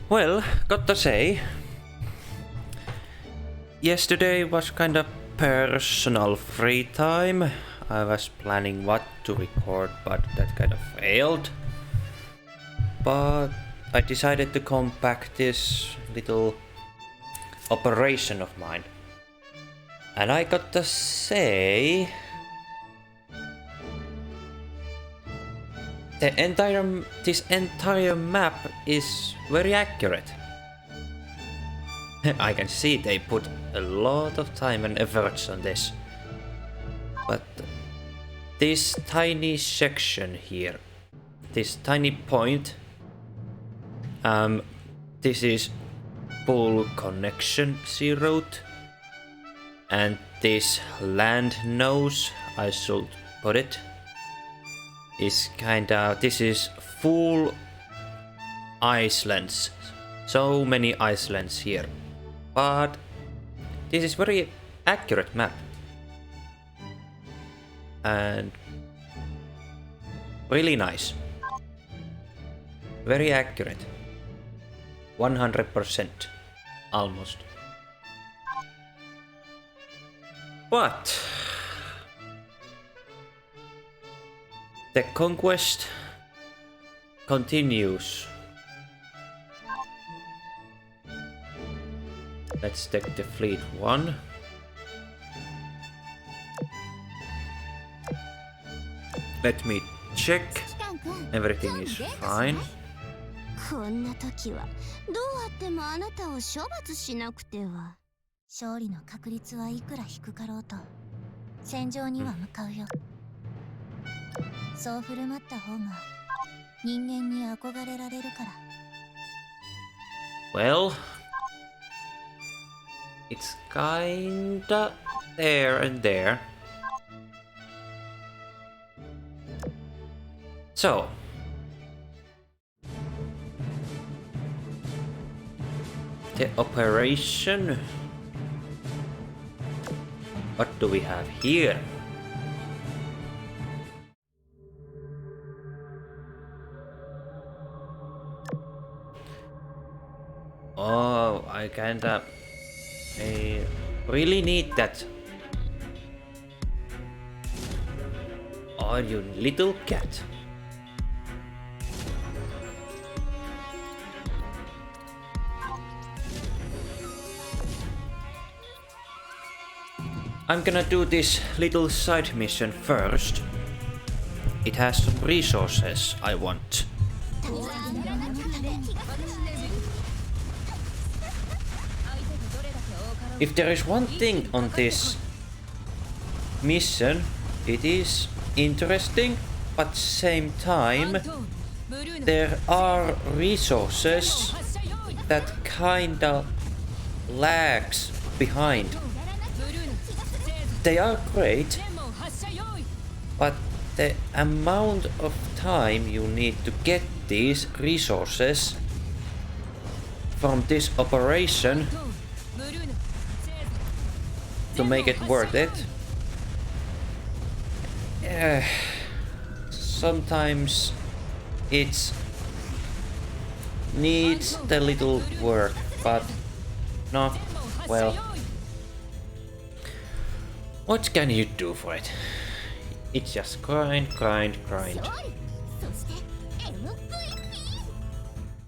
Well, gotta say, yesterday was kind of personal free time. I was planning what to record, but that kind of failed. But I decided to come back this little operation of mine. And I gotta say, this entire map is very accurate. I can see they put a lot of time and efforts on this. But this tiny section here, this tiny point, this is full connection route, and this land nose, I should put it, is this is full islands. So many islands here. But this is very accurate map. And really nice. Very accurate. 100% almost. But the conquest continues. Let's take the fleet 1. Let me check. Everything is fine. こんな時はどうあってもあなたを処罰しなくては。勝利の確率はいくら低かろうと戦場には向かうよ。そう振る舞った方が人間に憧れられるから。Well, it's kinda there and there. So, the operation. What do we have here? Oh, I really need that. Oh, you little cat. I'm gonna do this little side mission first. It has some resources I want. If there is one thing on this mission, it is interesting, but same time there are resources that kinda lags behind. They are great, but the amount of time you need to get these resources from this operation to make it worth it, sometimes it needs the little work, but not well. What can you do for it? It's just grind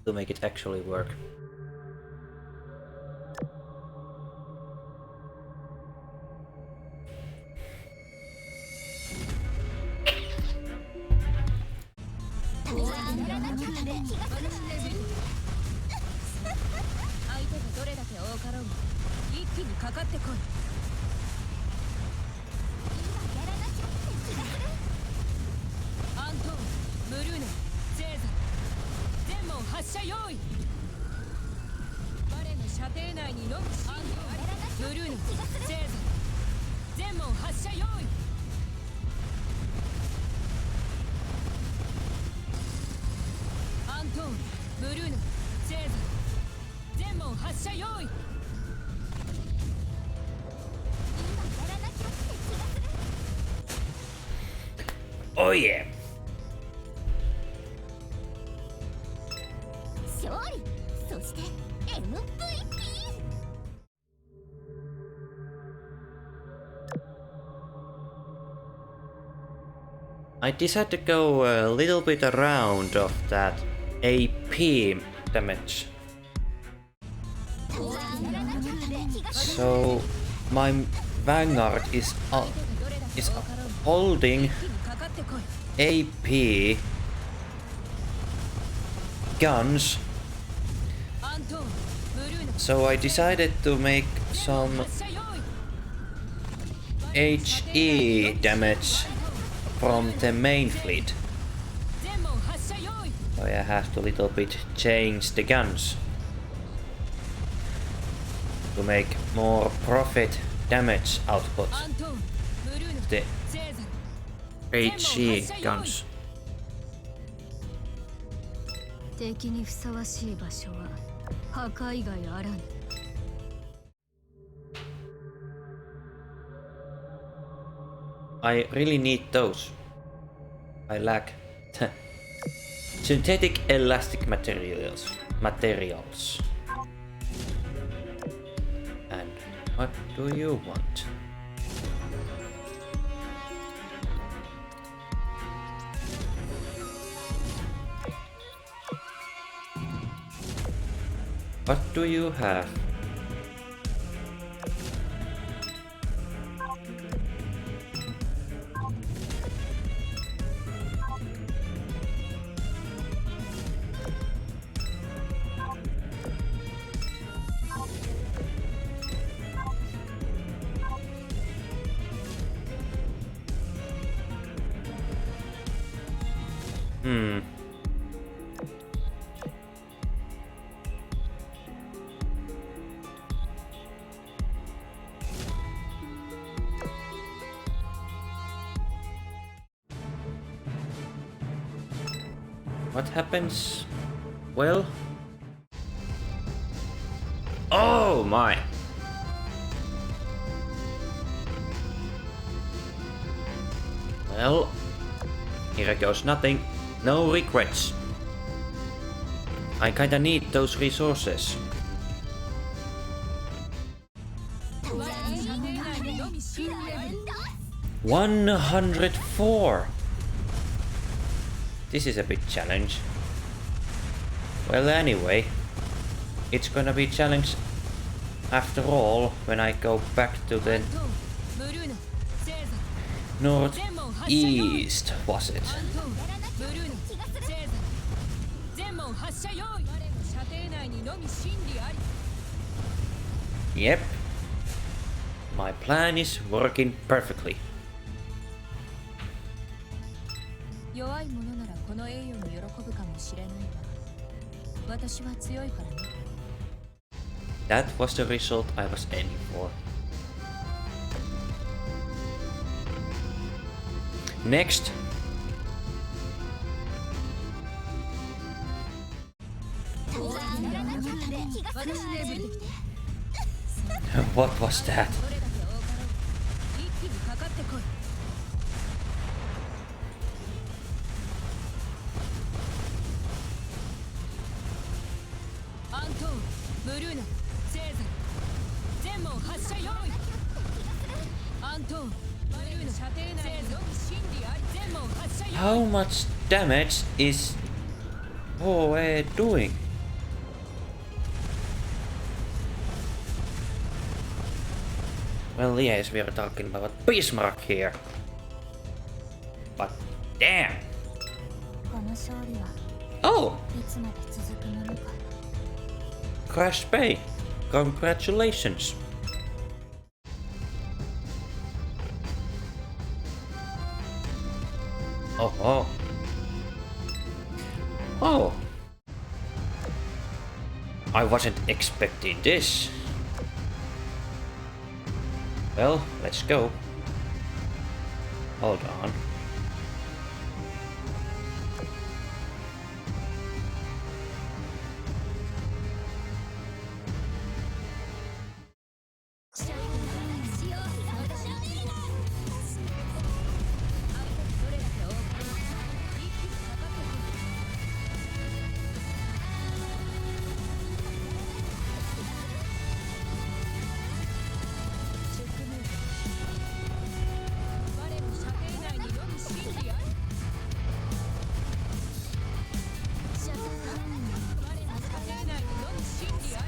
to make it actually work. Oh yeah. 勝利、そして MVP。 I decided to go a little bit around of that AP damage. So my vanguard is holding AP guns. So I decided to make some HE damage from the main fleet. So I have to little bit change the guns to make more profit damage output. The HE guns. 敵にふさわしい場所は破壊外あらぬ。 I really need those. I lack synthetic elastic materials. And what do you want? What do you have? What happens? Well... Oh my! Well... Here goes nothing. No regrets. I kinda need those resources. $104! This is a big challenge. Well, anyway, it's gonna be a challenge after all when I go back to the northeast, was it? Yep. My plan is working perfectly. That was the result I was aiming for. Next. What was that? How much damage is OE doing? Well, yes, we are talking about Bismarck here. But damn! Oh! Crash Bay! Congratulations! Oh, oh. Oh! I wasn't expecting this. Well, let's go. Hold on.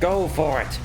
Go for it!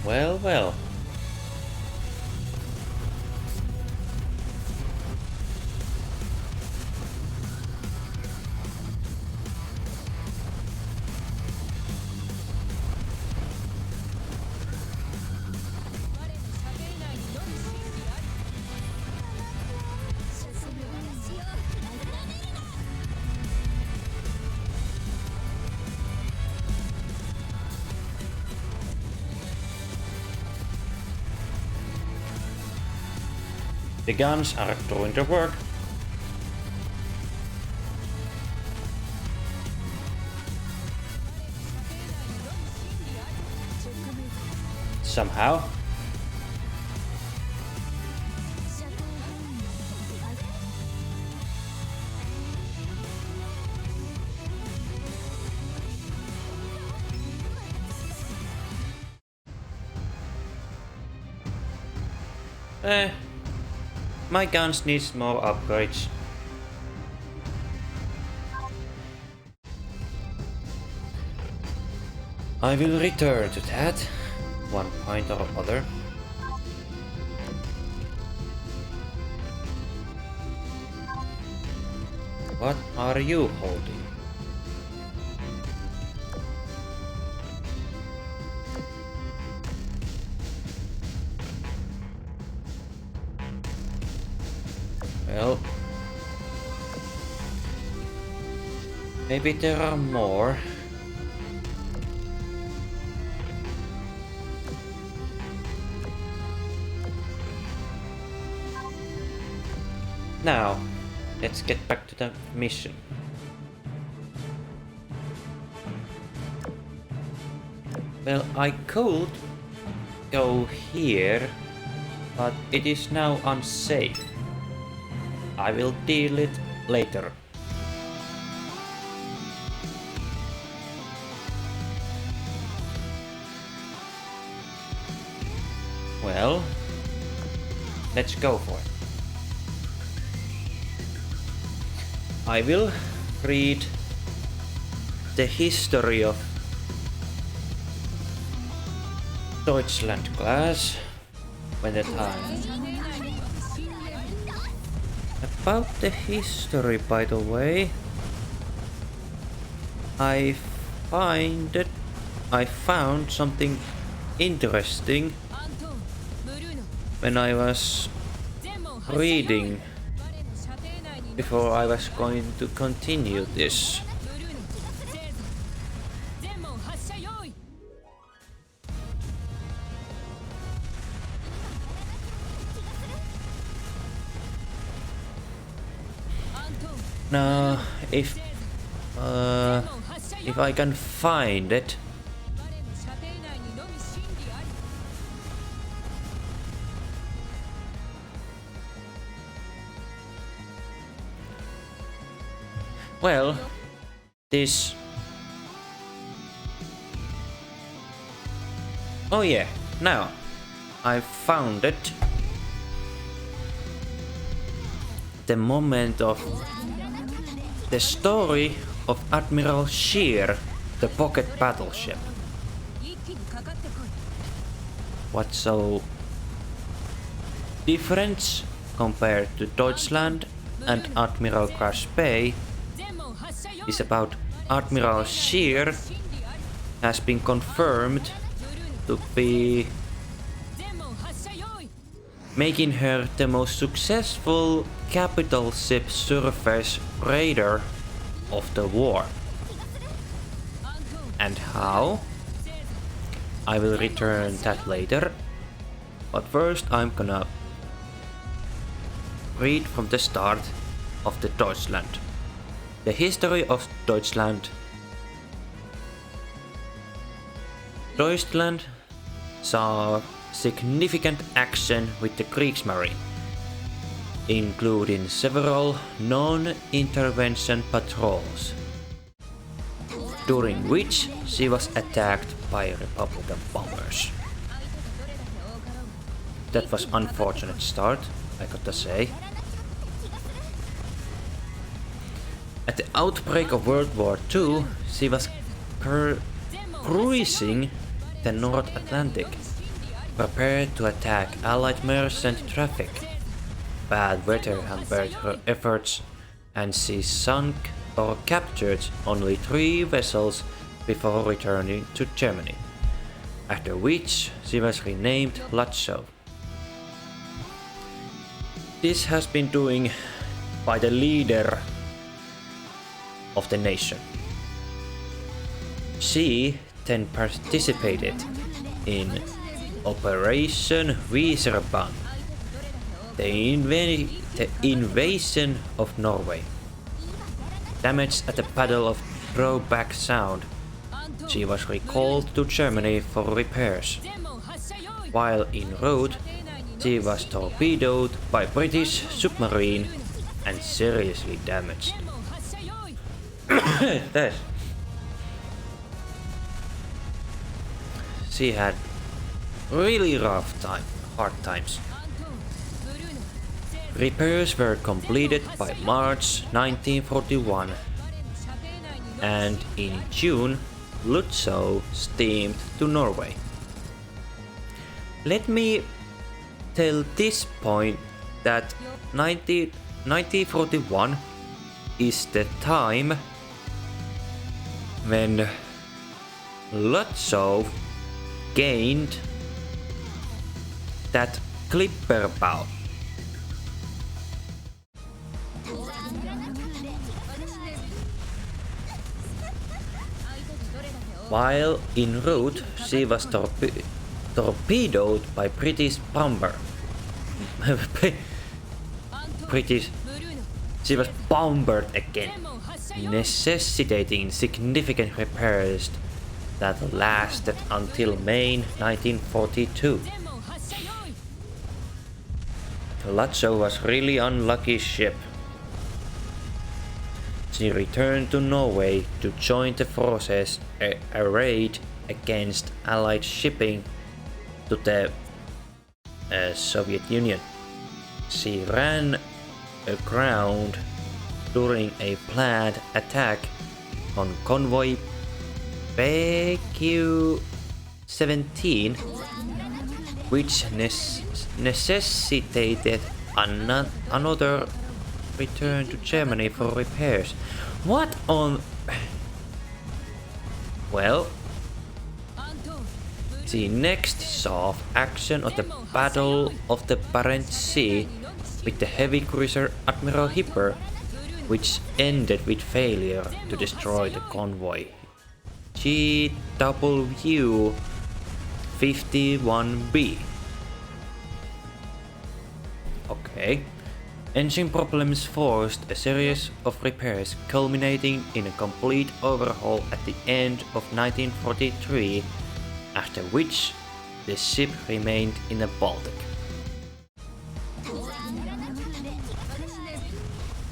Well, well. The guns are doing the work. Somehow. My guns needs more upgrades. I will return to that, one point or other. What are you holding? Well, maybe there are more. Now, let's get back to the mission. Well, I could go here, but it is now unsafe. I will deal it later. Well, let's go for it. I will read the history of Deutschland class when the time. About the history, by the way, I found something interesting when I was reading before I was going to continue this. Now, if I can find it. Well, this. Oh yeah, now I found it. The moment of the story of Admiral Scheer, the pocket battleship. What's so different compared to Deutschland and Admiral Craspe is about Admiral Scheer has been confirmed to be making her the most successful capital ship surface raider of the war. And how? I will return that later, but first I'm gonna read from the start of the Deutschland. The history of Deutschland. Deutschland saw significant action with the Kriegsmarine, including several non-intervention patrols, during which she was attacked by Republican bombers. That was unfortunate start, I gotta say. At the outbreak of World War II, she was cruising the North Atlantic, prepared to attack Allied merchant traffic. Bad weather hampered her efforts, and she sunk or captured only 3 vessels before returning to Germany, after which she was renamed Lotso. This has been doing by the leader of the nation. She then participated in Operation SIREN, the invasion of Norway. Damaged at the Battle of Throwback Sound, she was recalled to Germany for repairs. While en route, she was torpedoed by British submarine and seriously damaged. She had really hard times. Repairs were completed by March 1941, and in June, Lotso steamed to Norway. Let me tell this point that 1941 is the time when Lotso gained that clipper bow. While en route, she was torpedoed by British bomber. She was bombarded again, necessitating significant repairs that lasted until May 1942. Lotso was really unlucky ship. She returned to Norway to join the forces arrayed against Allied shipping to the Soviet Union. She ran aground during a planned attack on convoy BQ-17, which necessitated another return to Germany for repairs. What on... Well, she next saw action at the Battle of the Barents Sea with the heavy cruiser Admiral Hipper, which ended with failure to destroy the convoy GW-51B. Okay. Engine problems forced a series of repairs, culminating in a complete overhaul at the end of 1943, after which the ship remained in the Baltic.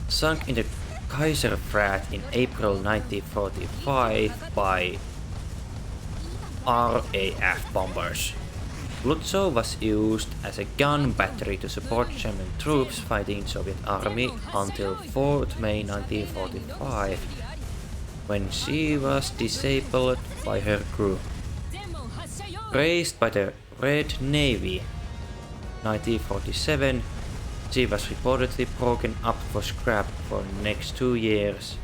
Sunk in the Kaiserfrat in April 1945 by RAF bombers. Lotso was used as a gun battery to support German troops fighting Soviet army until 4th May 1945, when she was disabled by her crew. Raised by the Red Navy 1947, she was reportedly broken up for scrap for the next 2 years.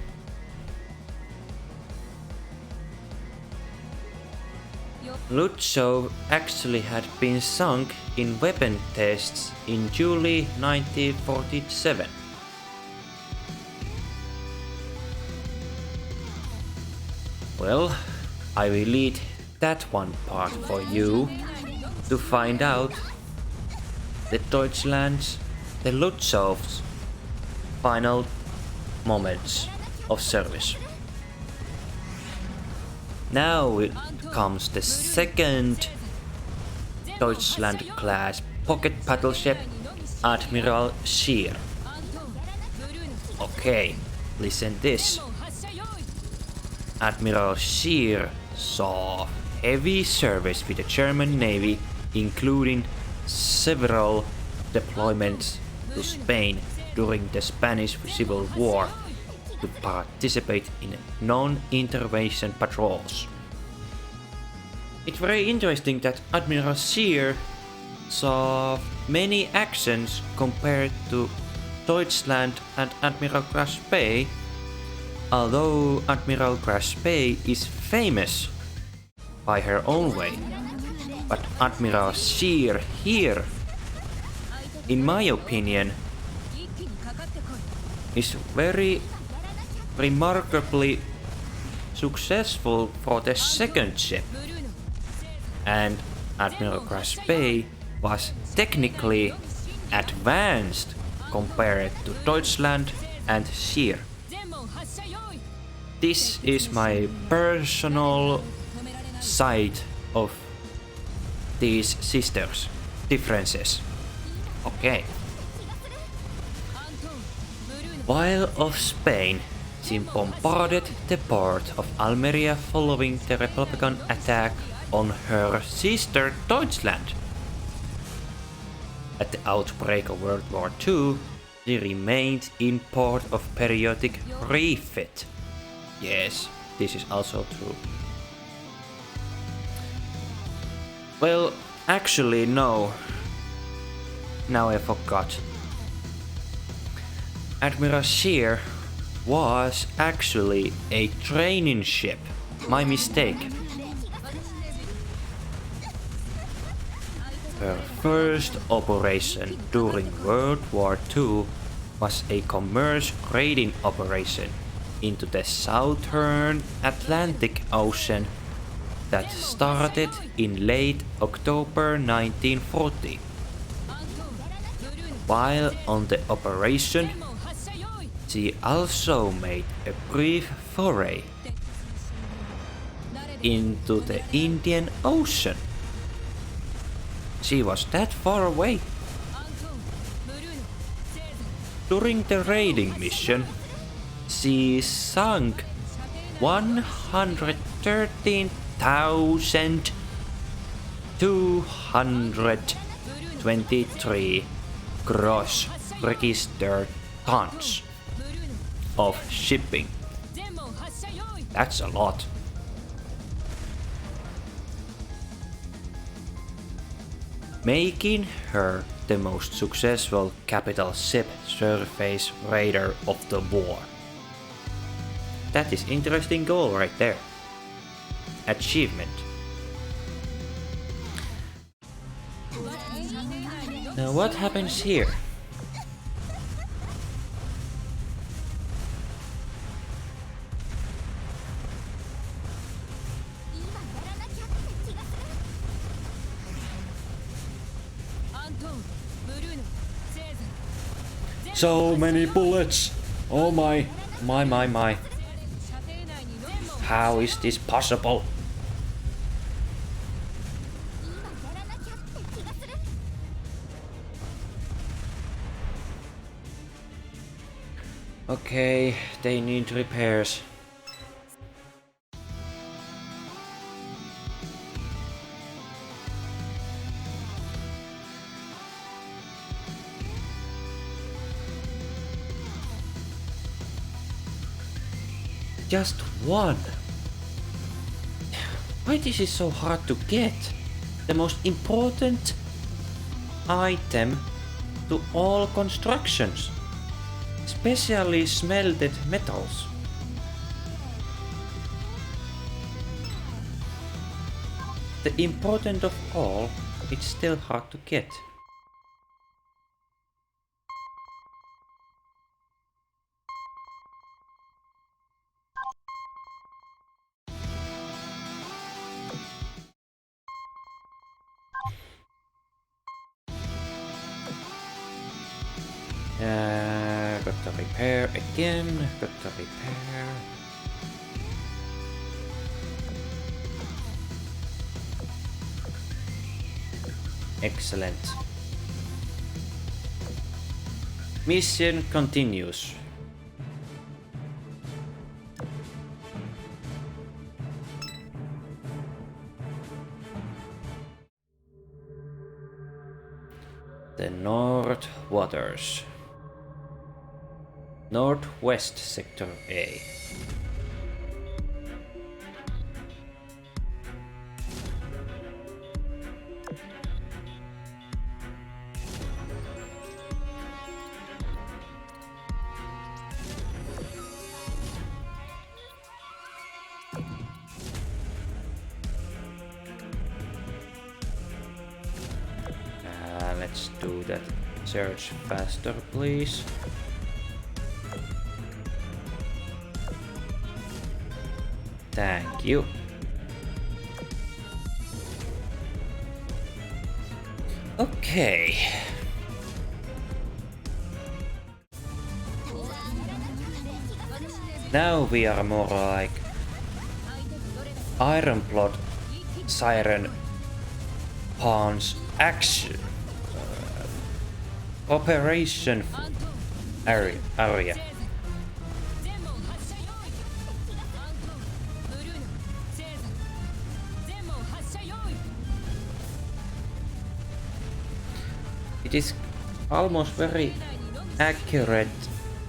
Lotso actually had been sunk in weapon tests in July 1947. Well, I will leave that one part for you to find out the Deutschland's, the Lotso's final moments of service. Now it comes the second Deutschland-class pocket battleship, Admiral Scheer. Okay, listen this. Admiral Scheer saw heavy service with the German Navy, including several deployments to Spain during the Spanish Civil War to participate in non-intervention patrols. It's very interesting that Admiral Scheer saw many actions compared to Deutschland and Admiral Graspe, although Admiral Graspe is famous by her own way. But Admiral Scheer here, in my opinion, is very remarkably successful for the second ship. And Admiral Graspe was technically advanced compared to Deutschland and Scheer. This is my personal side of these sisters' differences. Okay. While off Spain, she bombarded the port of Almeria following the Republican attack on her sister Deutschland. At the outbreak of World War II, she remained in port of periodic refit. Yes, this is also true. Well, actually no. Now I forgot. Admiral Scheer was actually a training ship. My mistake. Her first operation during World War II was a commerce raiding operation into the southern Atlantic Ocean that started in late October 1940. While on the operation, she also made a brief foray into the Indian Ocean. She was that far away. During the raiding mission, she sunk 113,223 gross registered tons of shipping. That's a lot. Making her the most successful capital ship surface raider of the war. That is interesting goal right there. Achievement. Now what happens here? So many bullets! Oh my. How is this possible? Okay, they need repairs. Just one. Why this is so hard to get? The most important item to all constructions, especially smelted metals. The important of all, it's still hard to get. gotta repair again, gotta repair. Excellent. Mission continues. The North Waters. Northwest Sector A. Let's do that search faster, please. Thank you. Okay. Now we are more like Ironblood Siren Pawns action. Operation area. It is almost very accurate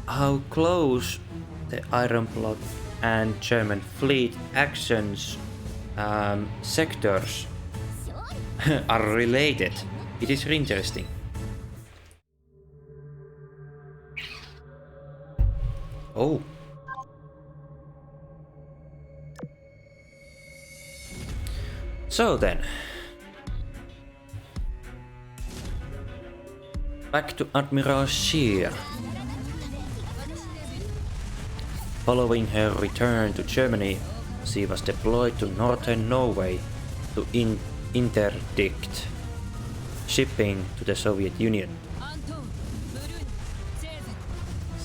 how close the Ironblood and German fleet actions sectors are related. It is interesting. Oh. So then. Back to Admiral Scheer. Following her return to Germany, she was deployed to northern Norway to interdict shipping to the Soviet Union.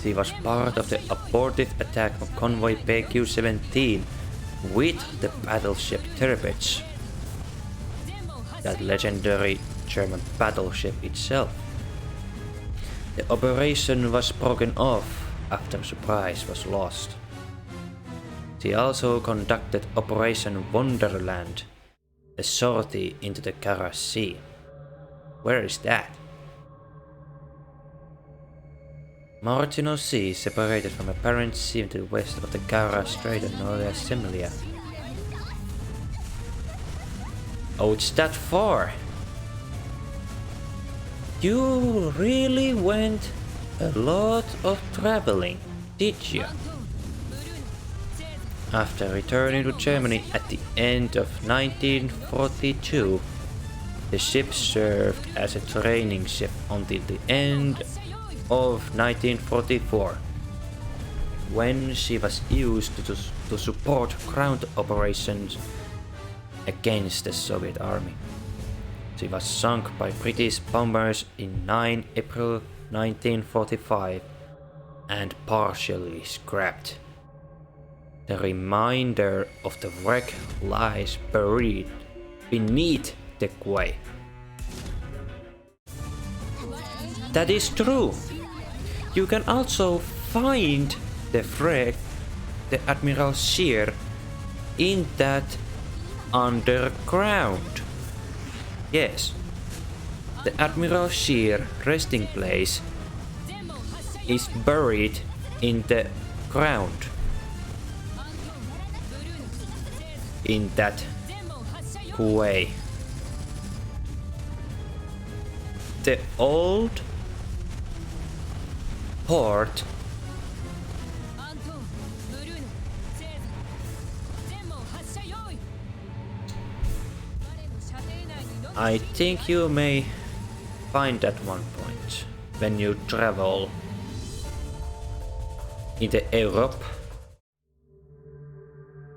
She was part of the abortive attack on convoy PQ-17 with the battleship Tirpitz, that legendary German battleship itself. The operation was broken off after Surprise was lost. She also conducted Operation Wonderland, a sortie into the Kara Sea. Where is that? Marginal Sea separated from a parent sea to the west of the Kara Strait and Novaya Zemlya. Oh, it's that far! You really went a lot of traveling, did you? After returning to Germany at the end of 1942, the ship served as a training ship until the end of 1944, when she was used to support ground operations against the Soviet army. She was sunk by British bombers in 9 April 1945 and partially scrapped. The remainder of the wreck lies buried beneath the quay. That is true. You can also find the wreck, the Admiral Scheer, in that underground. Yes, the Admiral Scheer resting place is buried in the ground. In that quay. The old port I think you may find at one point when you travel in the Europe.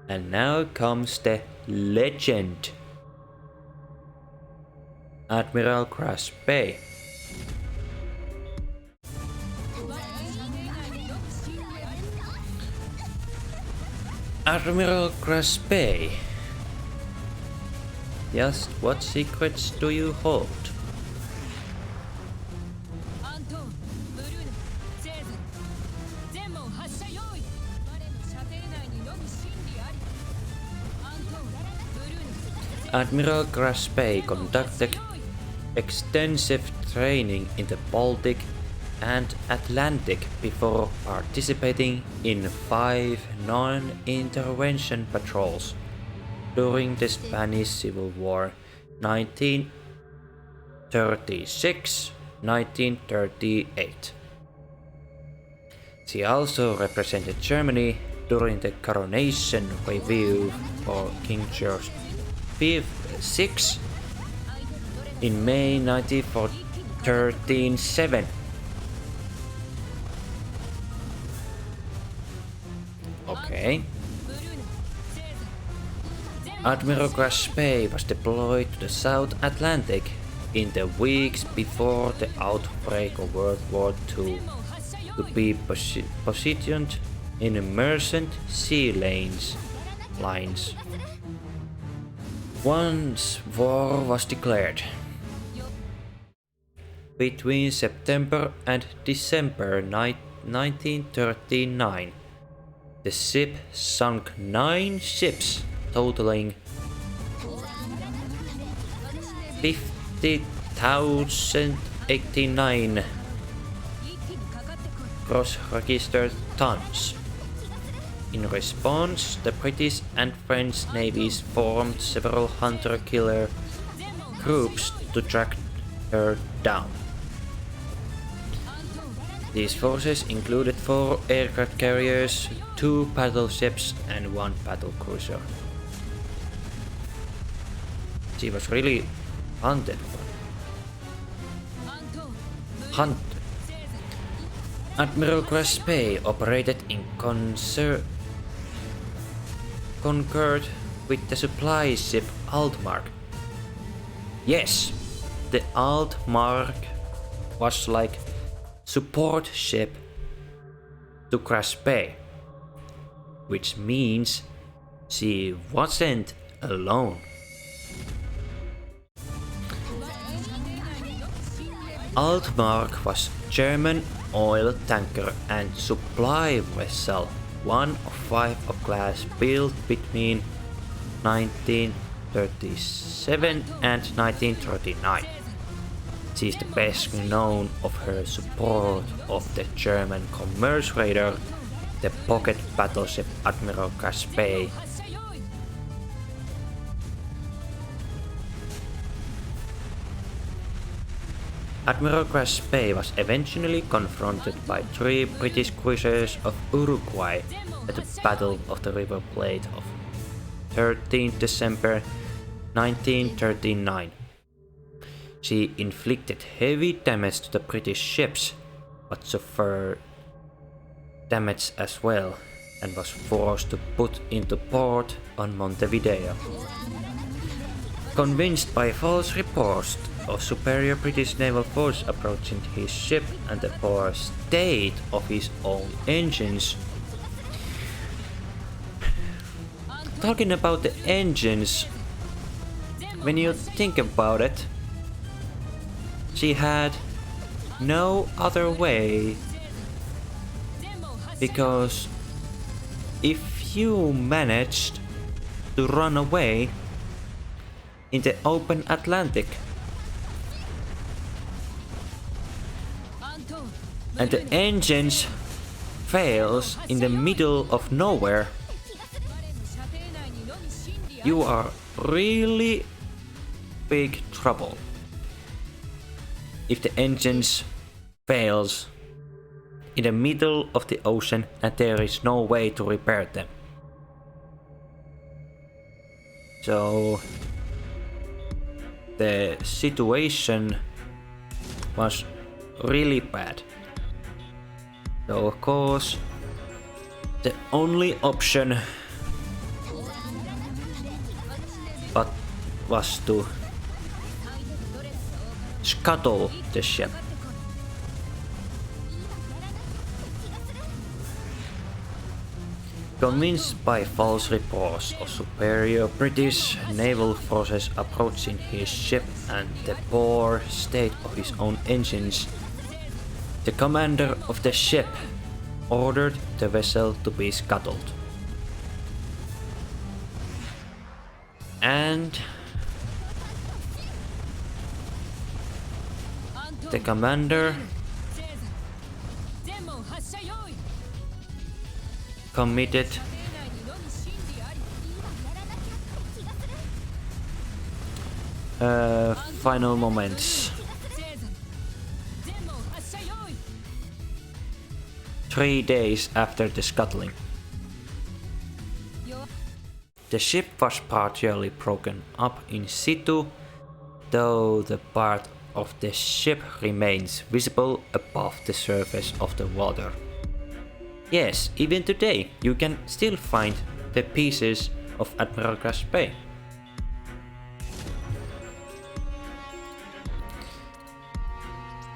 And now comes the legend. Admiral Crash Bay. Admiral Graspe. Just what secrets do you hold? Admiral Graspe conducted extensive training in the Baltic and Atlantic before participating in 5 non-intervention patrols during the Spanish Civil War 1936-1938. She also represented Germany during the coronation review for King George VI in May 1937. Okay. Admiral Graspe was deployed to the South Atlantic in the weeks before the outbreak of World War II to be positioned in merchant sea lines. Once war was declared. Between September and December 1939, the ship sunk 9 ships, totaling 50,089 gross-registered tons. In response, the British and French navies formed several hunter-killer groups to track her down. These forces included 4 aircraft carriers, 2 battleships and 1 battlecruiser. She was really hunted. Admiral Graspe operated in concurred with the supply ship Altmark. Yes, the Altmark was like support ship to Graspe, which means she wasn't alone. Altmark was German oil tanker and supply vessel, one of 5 of class built between 1937 and 1939. She is the best known of her support of the German commerce raider, the pocket battleship Admiral Graspe. Admiral Graspe was eventually confronted by 3 British cruisers of Uruguay at the Battle of the River Plate of 13 December 1939. She inflicted heavy damage to the British ships, but suffered damage as well, and was forced to put into port on Montevideo. Convinced by false reports of superior British naval force approaching his ship and the poor state of his own engines. Talking about the engines, when you think about it, she had no other way, because if you managed to run away in the open Atlantic and the engines fails in the middle of nowhere, you are really big trouble. If the engines fails in the middle of the ocean and there is no way to repair them. So the situation was really bad. So of course the only option was to scuttle the ship. Convinced by false reports of superior British naval forces approaching his ship and the poor state of his own engines, the commander of the ship ordered the vessel to be scuttled. And the commander committed final moments. 3 days after the scuttling. The ship was partially broken up in situ, though the part of the ship remains visible above the surface of the water. Yes, even today you can still find the pieces of Admiral Crash Bay.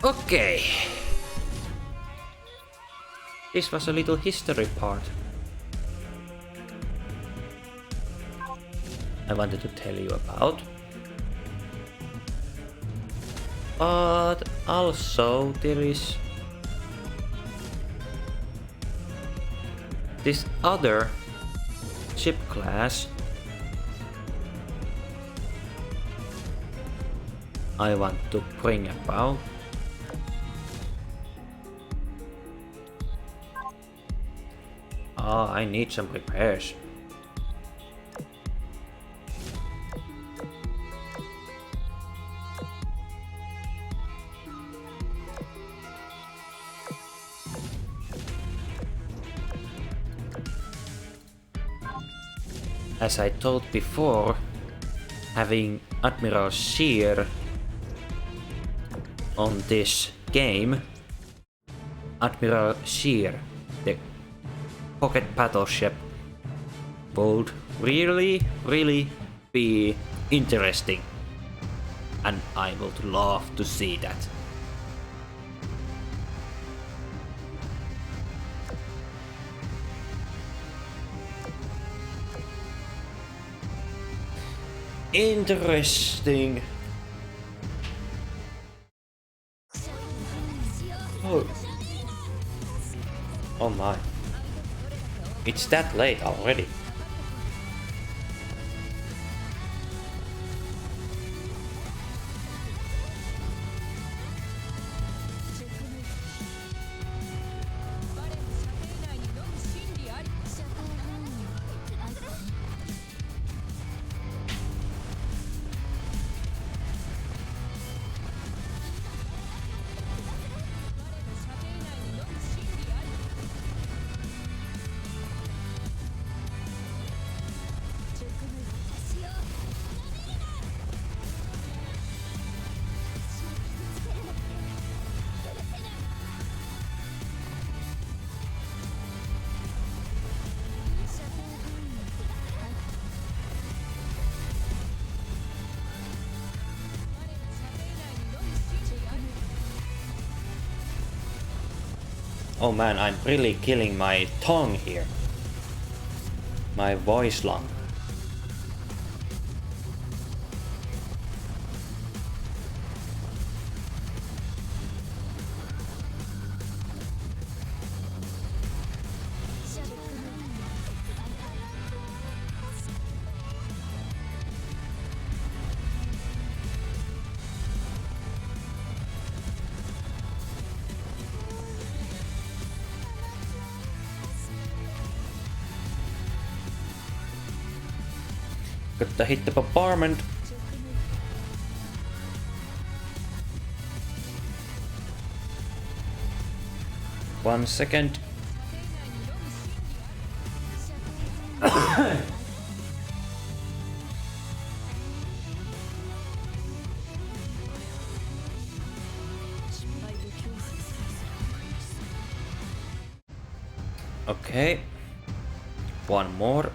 Okay. This was a little history part. I wanted to tell you about. But also there is this other ship class I want to bring about. I need some repairs. As I told before, having Admiral Shear on this game, Admiral Shear, the pocket battleship, would really be interesting, and I would love to see that. Interesting. Oh my. It's that late already. Oh man, I'm really killing my tongue here. My voice lung. Got to hit the bombardment. One second. Okay. One more.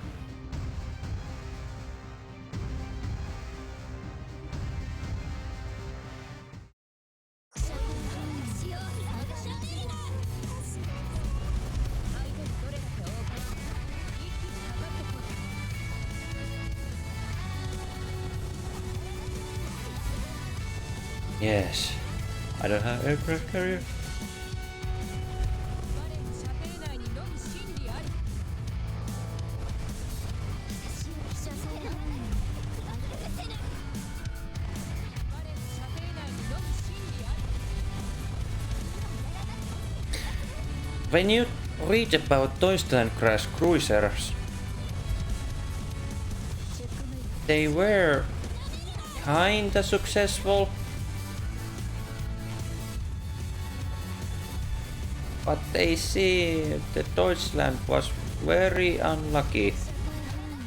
Yes. I don't have aircraft carrier. When you read about Deutschland-class cruisers, they were kinda successful, but they see that Deutschland was very unlucky.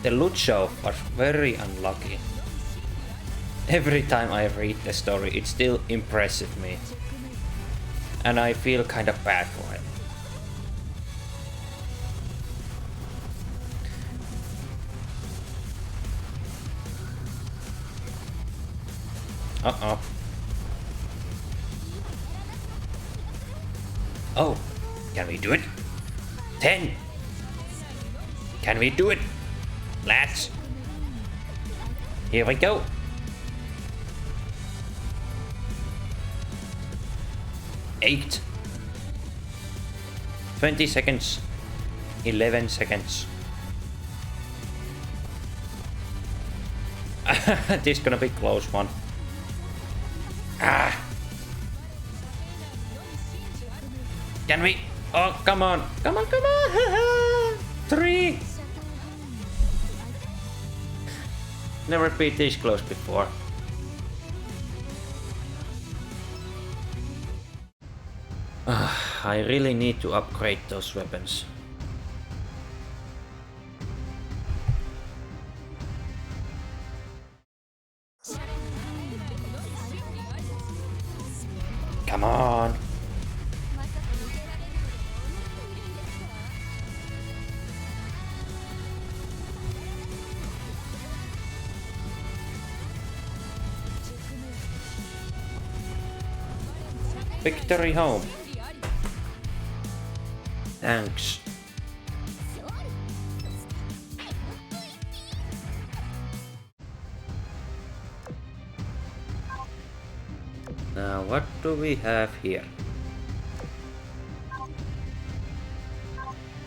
The Lutschow was very unlucky. Every time I read the story, it still impresses me, and I feel kind of bad for it. Uh-oh. Oh, can we do it? 10. Can we do it? Lads. Here we go. 8. 20 seconds. 11 seconds. This is gonna be a close one. Ah! Can we? Oh, come on! Come on, come on! 3! Never been this close before. I really need to upgrade those weapons. Come on! Victory home! Thanks. Now what do we have here?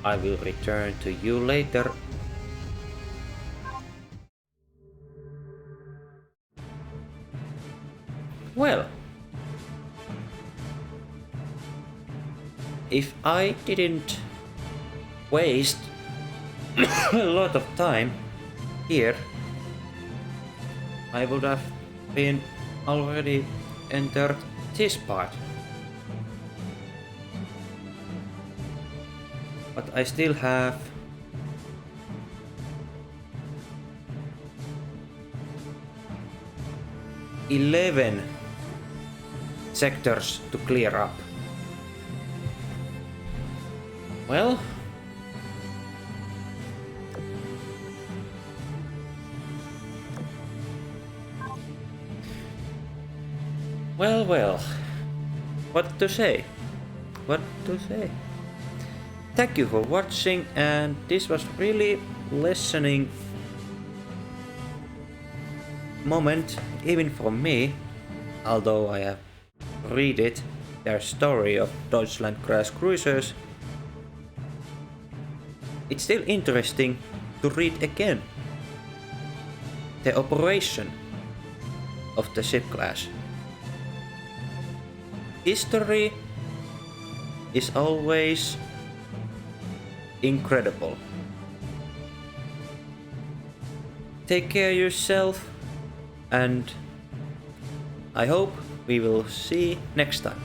I will return to you later. Well, if I didn't waste a lot of time here, I would have been already entered this part. But I still have $11 sectors to clear up. Well, well, what to say? What to say? Thank you for watching, and this was really lessening moment even for me, although I have read it, their story of Deutschland class cruisers. It's still interesting to read again the operation of the ship class. History is always incredible. Take care of yourself, and I hope we will see next time.